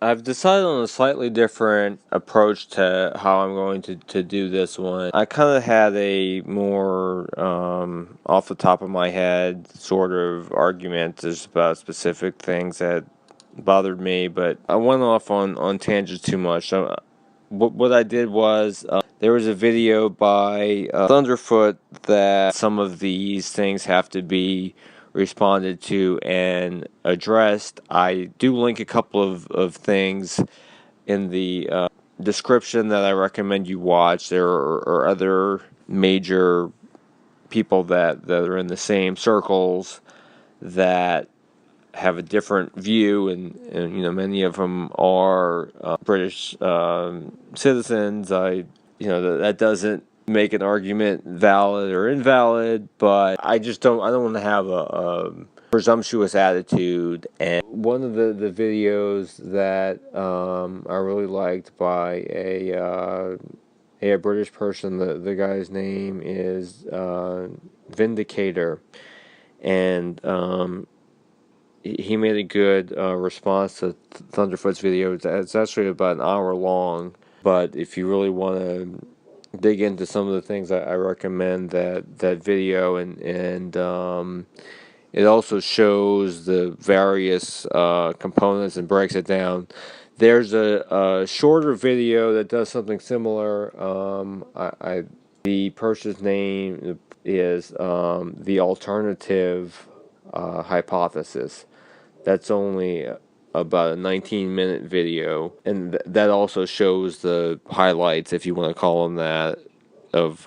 I've decided on a slightly different approach to how I'm going to do this one. I kind of had a more off the top of my head sort of argument just about specific things that bothered me, but I went off on tangents too much. So what I did was there was a video by Thunderf00t that some of these things have to be responded to and addressed. I do link a couple of things in the description that I recommend you watch. There are other major people that are in the same circles that have a different view, and many of them are British citizens. That doesn't make an argument valid or invalid, but I don't want to have a presumptuous attitude. And one of the videos that I really liked by a British person, the guy's name is Vindicator, and he made a good response to Thunderf00t's video. It's actually about an hour long, but if you really want to dig into some of the things, I recommend that video, and it also shows the various components and breaks it down. There's a shorter video that does something similar. The person's name is the alternative hypothesis. That's only about a 19-minute video, and that also shows the highlights, if you want to call them that, of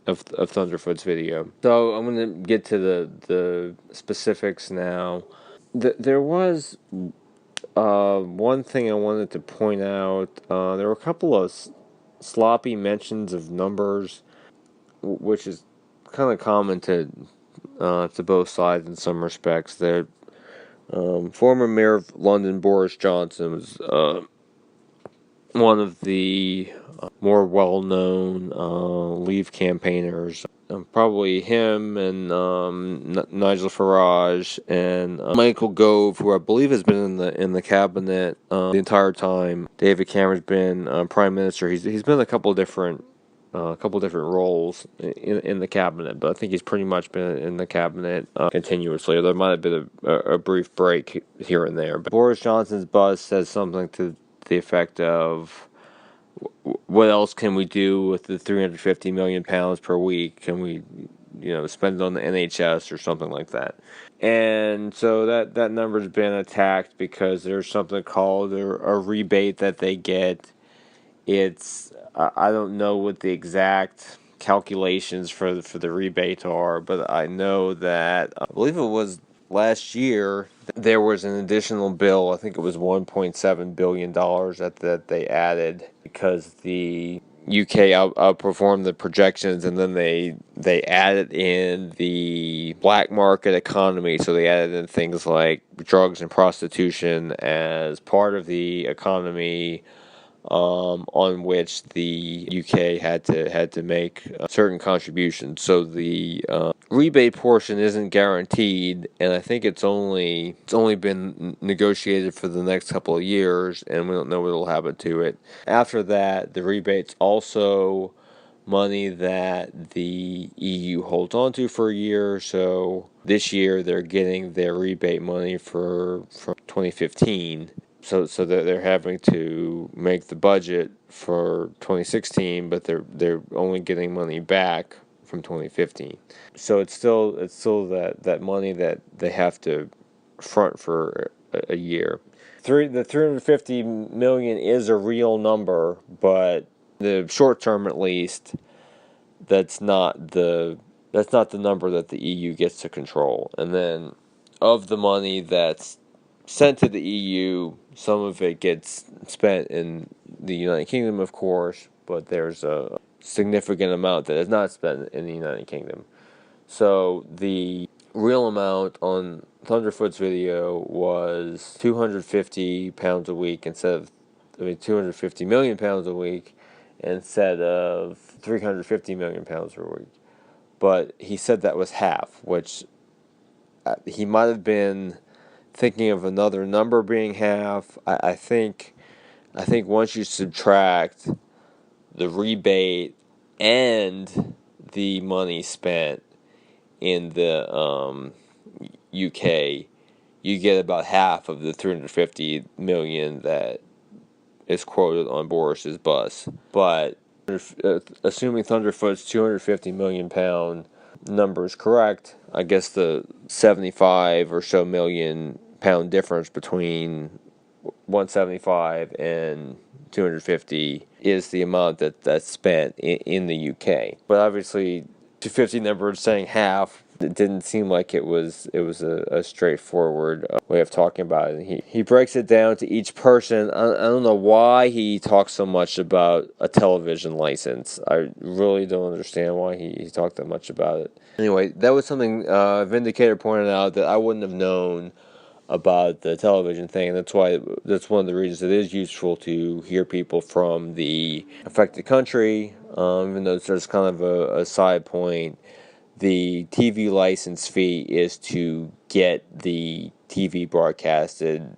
Thunderf00t's video. So I'm going to get to the specifics now. There was one thing I wanted to point out. There were a couple of sloppy mentions of numbers, which is kind of common to both sides in some respects. There, former Mayor of London Boris Johnson was one of the more well-known Leave campaigners. Probably him and Nigel Farage and Michael Gove, who I believe has been in the cabinet the entire time David Cameron's been Prime Minister. He's been in a couple of different roles in the cabinet, but I think he's pretty much been in the cabinet continuously. There might have been a brief break here and there. But Boris Johnson's buzz says something to the effect of, what else can we do with the £350 million per week? Can we, spend it on the NHS or something like that? And so that number's been attacked because there's something called a rebate that they get. It's I don't know what the exact calculations for the rebate are, but I know that I believe it was last year there was an additional bill. I think it was $1.7 billion that they added because the UK outperformed the projections, and then they added in the black market economy. So they added in things like drugs and prostitution as part of the economy, on which the UK had to make certain contributions. So the rebate portion isn't guaranteed, and I think it's only been negotiated for the next couple of years, and we don't know what will happen to it. After that, the rebate's also money that the EU holds on to for a year. So this year they're getting their rebate money from 2015. So that they're having to make the budget for 2016, but they're only getting money back from 2015. So it's still that money that they have to front for a year. The 350 million is a real number, but the short term, at least, that's not the number that the EU gets to control. And then of the money that's sent to the EU, some of it gets spent in the United Kingdom, of course, but there's a significant amount that is not spent in the United Kingdom. So the real amount on Thunderf00t's video was £250 a week instead of, £250 million a week instead of £350 million per week. But he said that was half, which he might have been thinking of another number being half. I think once you subtract the rebate and the money spent in the UK, you get about half of the 350 million that is quoted on Boris's bus. But assuming Thunderfoot's 250 million pound number is correct, I guess the 75 or so million pound difference between 175 and 250 is the amount that's spent in the UK. But obviously, 250 number saying half, it didn't seem like it was a straightforward way of talking about it. He breaks it down to each person. I don't know why he talks so much about a television license. I really don't understand why he talked that much about it. Anyway, that was something Vindicator pointed out that I wouldn't have known about the television thing, and that's one of the reasons it is useful to hear people from the affected country. Even though there's kind of a side point, the TV license fee is to get the TV broadcasted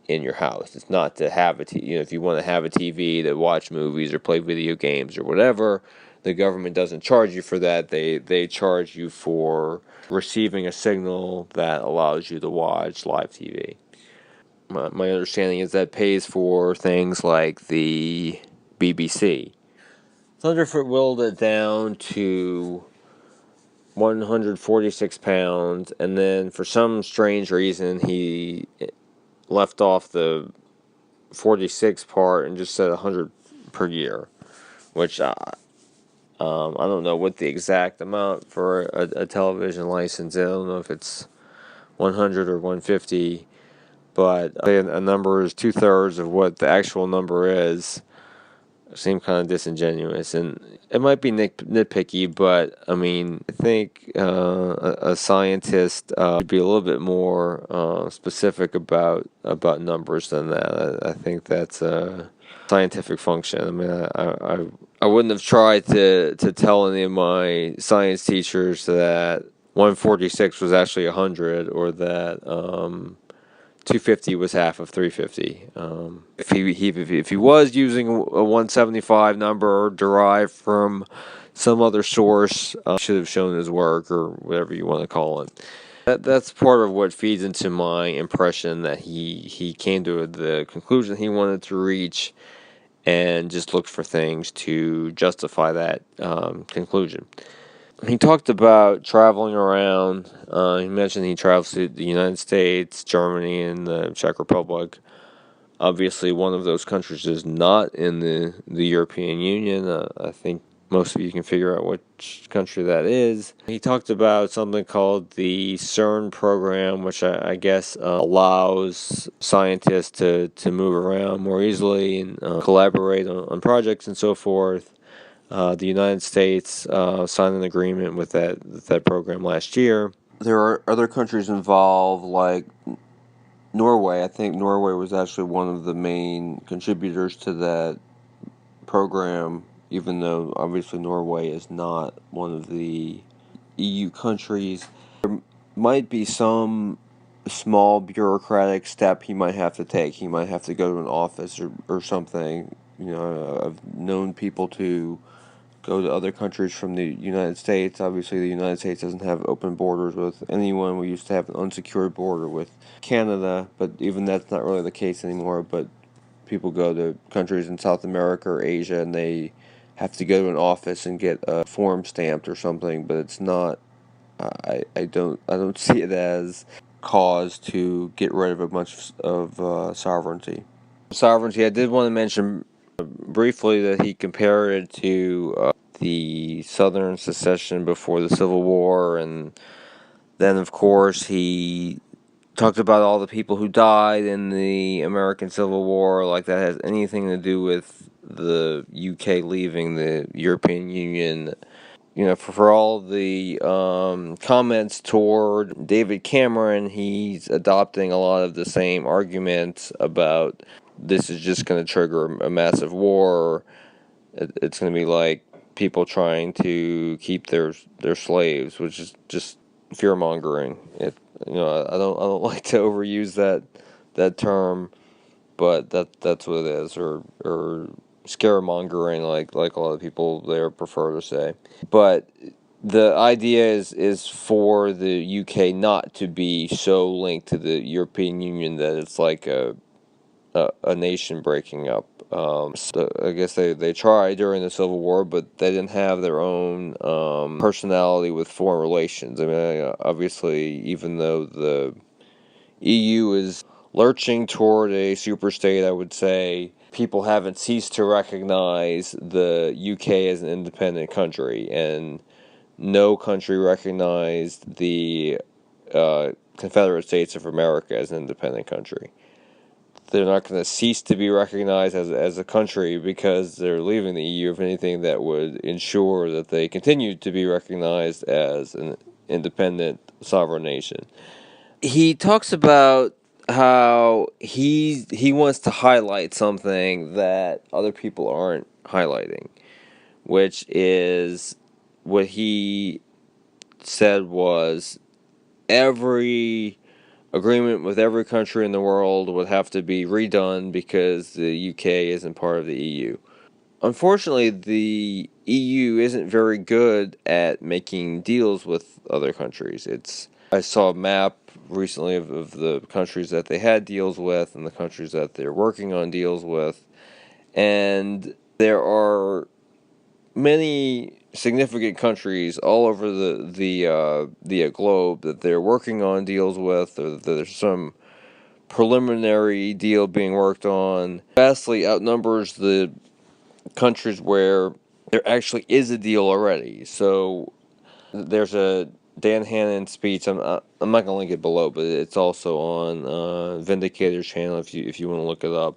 in your house. It's not to have if you want to have a TV to watch movies or play video games or whatever, the government doesn't charge you for that. They charge you for receiving a signal that allows you to watch live TV. My understanding is that pays for things like the BBC. Thunderfoot whittled it down to 146 pounds, and then for some strange reason he left off the 46 part and just said 100 per year, which I don't know what the exact amount for a television license is. I don't know if it's 100 or 150, but a number is 2/3 of what the actual number is. Seem kind of disingenuous, and it might be nitpicky, but I mean, I think a scientist should be a little bit more specific about numbers than that. I think that's a scientific function. I mean, I wouldn't have tried to tell any of my science teachers that 146 was actually 100, or that 250 was half of 350. If he was using a 175 number derived from some other source, should have shown his work, or whatever you want to call it. That's part of what feeds into my impression that he came to the conclusion he wanted to reach, and just looked for things to justify that conclusion. He talked about traveling around. He mentioned he travels to the United States, Germany, and the Czech Republic. Obviously, one of those countries is not in the European Union. I think most of you can figure out which country that is. He talked about something called the CERN program, which I guess allows scientists to move around more easily and collaborate on projects and so forth. The United States signed an agreement with that program last year. There are other countries involved, like Norway. I think Norway was actually one of the main contributors to that program, even though obviously Norway is not one of the EU countries. There might be some small bureaucratic step he might have to take. He might have to go to an office or something. I've known people to go to other countries from the United States. Obviously, the United States doesn't have open borders with anyone. We used to have an unsecured border with Canada, but even that's not really the case anymore. But people go to countries in South America or Asia, and they have to go to an office and get a form stamped or something. But it's not. I don't see it as cause to get rid of a bunch of sovereignty. Sovereignty. I did want to mention briefly that he compared it to the Southern secession before the Civil War, and then of course he talked about all the people who died in the American Civil War, like that has anything to do with the UK leaving the European Union. For all the comments toward David Cameron, he's adopting a lot of the same arguments about this is just going to trigger a massive war. It's going to be like people trying to keep their slaves, which is just fear-mongering. I don't like to overuse that term, but that's what it is, or scaremongering, like a lot of people there prefer to say. But the idea is for the UK not to be so linked to the European Union that it's like a nation breaking up. So I guess they tried during the Civil War, but they didn't have their own personality with foreign relations. I mean, obviously, even though the EU is lurching toward a superstate, I would say people haven't ceased to recognize the UK as an independent country, and no country recognized the Confederate States of America as an independent country. They're not going to cease to be recognized as a country because they're leaving the EU. If anything, that would ensure that they continue to be recognized as an independent sovereign nation. He talks about how he wants to highlight something that other people aren't highlighting, which is what he said was every agreement with every country in the world would have to be redone because the UK isn't part of the EU. Unfortunately, the EU isn't very good at making deals with other countries. I saw a map recently of the countries that they had deals with and the countries that they're working on deals with, and there are many significant countries all over the globe that they're working on deals with, or that there's some preliminary deal being worked on. Vastly outnumbers the countries where there actually is a deal already. So there's a Dan Hannon speech. I'm not going to link it below, but it's also on Vindicator's channel if you want to look it up.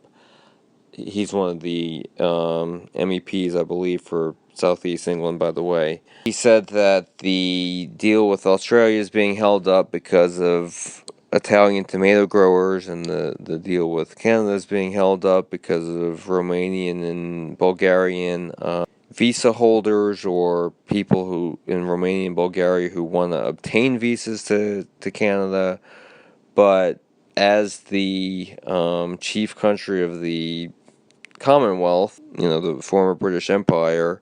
He's one of the MEPs, I believe, for Southeast England, by the way. He said that the deal with Australia is being held up because of Italian tomato growers, and the deal with Canada is being held up because of Romanian and Bulgarian visa holders, or people who in Romania and Bulgaria who want to obtain visas to Canada. But as the chief country of the Commonwealth, the former British Empire,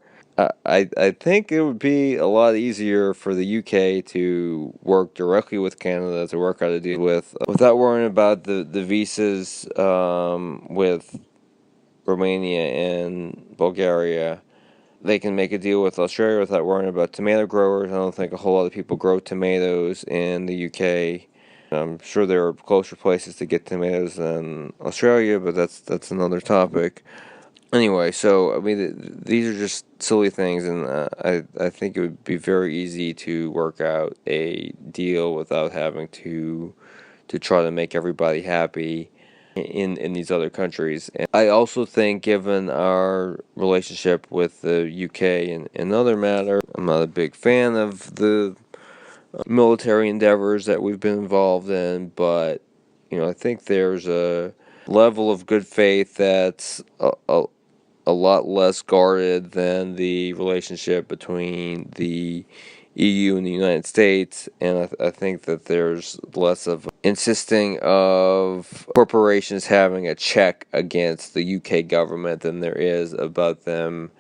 I think it would be a lot easier for the UK to work directly with Canada to work out a deal with, without worrying about the visas with Romania and Bulgaria. They can make a deal with Australia without worrying about tomato growers. I don't think a whole lot of people grow tomatoes in the UK. I'm sure there are closer places to get tomatoes than Australia, but that's another topic. Anyway, so I mean, these are just silly things, and I think it would be very easy to work out a deal without having to try to make everybody happy in these other countries. And I also think, given our relationship with the UK and another matter, I'm not a big fan of the military endeavors that we've been involved in, but I think there's a level of good faith that's a lot less guarded than the relationship between the EU and the United States, and I think that there's less of insisting of corporations having a check against the UK government than there is about them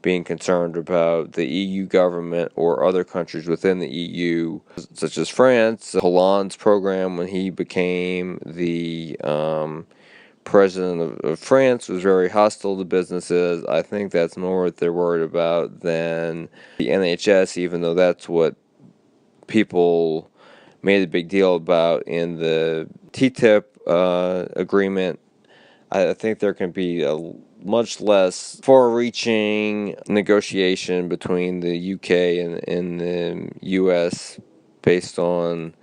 being concerned about the EU government or other countries within the EU, such as France. Hollande's program, when he became the president of France, was very hostile to businesses. I think that's more what they're worried about than the NHS, even though that's what people made a big deal about in the TTIP agreement. I think there can be a much less far-reaching negotiation between the UK and the US based on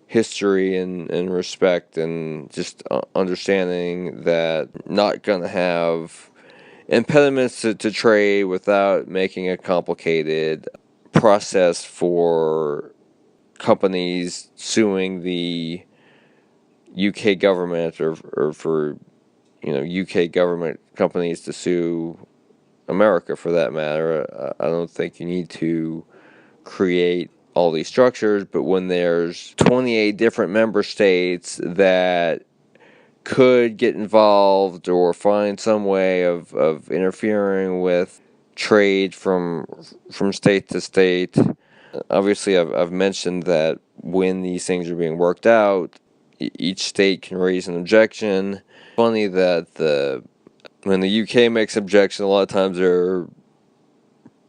history and respect, and just understanding that not going to have impediments to trade without making a complicated process for companies suing the UK government, or for UK government companies to sue America, for that matter. I don't think you need to create all these structures, but when there's 28 different member states that could get involved or find some way of interfering with trade from state to state. Obviously, I've mentioned that when these things are being worked out, each state can raise an objection. Funny that when the UK makes objection, a lot of times they're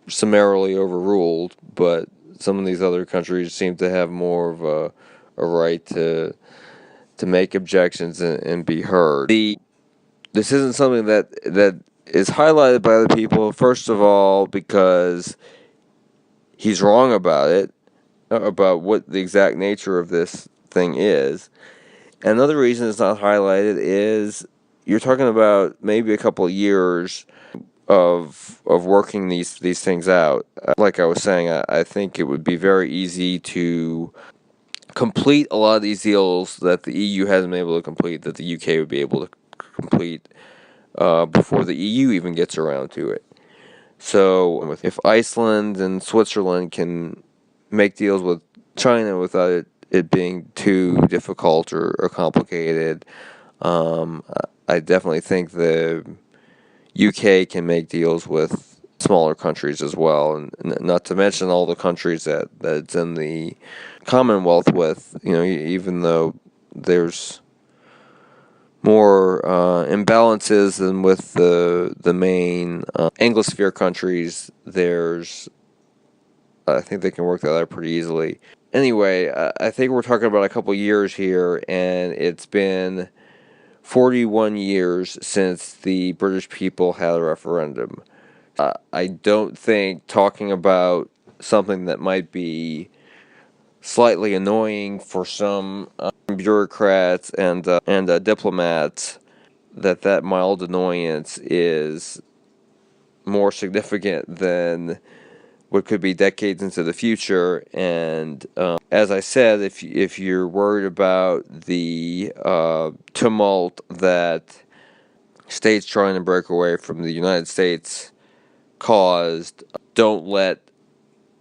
summarily overruled, but some of these other countries seem to have more of a right to make objections and be heard. This isn't something that is highlighted by the people, first of all, because he's wrong about it, about what the exact nature of this thing is. And another reason it's not highlighted is you're talking about maybe a couple of years of working these things out. Like I was saying, I think it would be very easy to complete a lot of these deals that the EU hasn't been able to complete, that the UK would be able to complete before the EU even gets around to it. So if Iceland and Switzerland can make deals with China without it being too difficult or complicated, I definitely think the UK can make deals with smaller countries as well, and not to mention all the countries that it's in the Commonwealth with. Even though there's more imbalances than with the main Anglosphere countries, I think they can work that out pretty easily. Anyway, I think we're talking about a couple years here, and it's been 41 years since the British people had a referendum. I don't think talking about something that might be slightly annoying for some bureaucrats and diplomats, that mild annoyance is more significant than what could be decades into the future. And as I said, if you're worried about the tumult that states trying to break away from the United States caused, don't let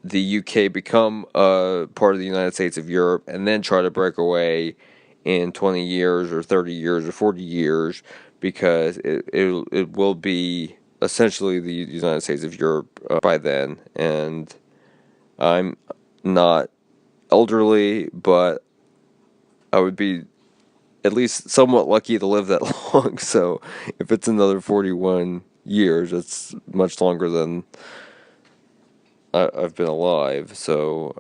the UK become a part of the United States of Europe and then try to break away in 20 years or 30 years or 40 years, because it will be essentially the United States of Europe by then. And I'm not elderly, but I would be at least somewhat lucky to live that long. So if it's another 41 years, it's much longer than I've been alive. So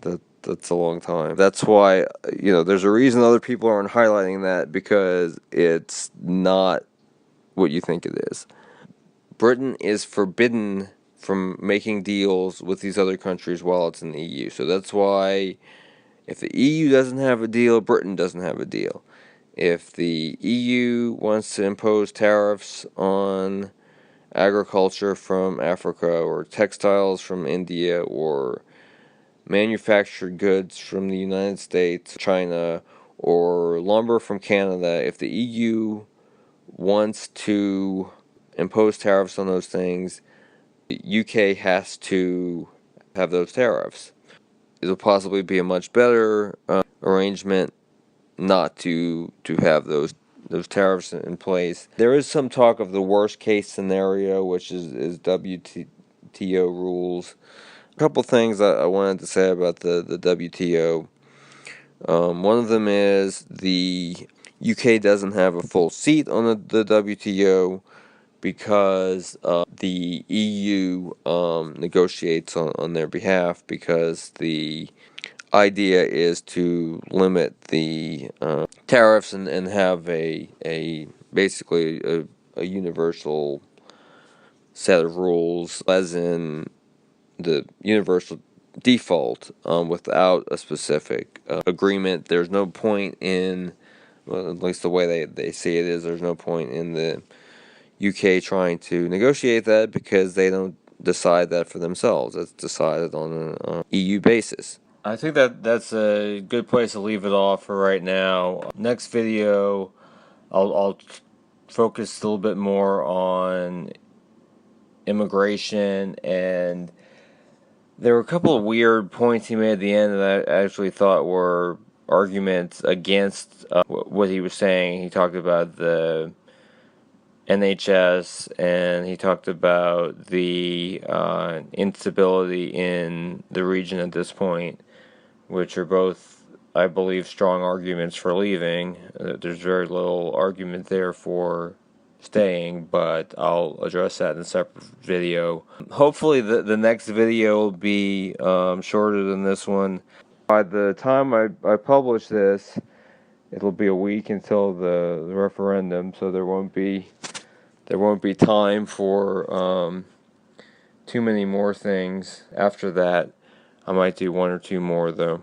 that's a long time. That's why, there's a reason other people aren't highlighting that, because it's not what you think it is. Britain is forbidden from making deals with these other countries while it's in the EU. So that's why if the EU doesn't have a deal, Britain doesn't have a deal. If the EU wants to impose tariffs on agriculture from Africa, or textiles from India, or manufactured goods from the United States, China, or lumber from Canada, if the EU wants to impose tariffs on those things, the UK has to have those tariffs. It'll possibly be a much better arrangement not to have those tariffs in place. There is some talk of the worst case scenario, which is WTO rules. A couple things I wanted to say about the WTO. One of them is the UK doesn't have a full seat on the WTO, because the EU negotiates on their behalf, because the idea is to limit the tariffs and have basically a universal set of rules, as in the universal default, without a specific agreement. There's no point in, well, at least the way they see it is, there's no point in the UK trying to negotiate that, because they don't decide that for themselves. It's decided on an EU basis. I think that's a good place to leave it off for right now. Next video, I'll focus a little bit more on immigration and There were a couple of weird points he made at the end that I actually thought were arguments against what he was saying. He talked about the NHS, and he talked about the instability in the region at this point, which are both, I believe, strong arguments for leaving. There's very little argument there for staying, but I'll address that in a separate video. Hopefully the next video will be shorter than this one. By the time I publish this, it'll be a week until the referendum, so there won't be time for too many more things. After that, I might do one or two more, though.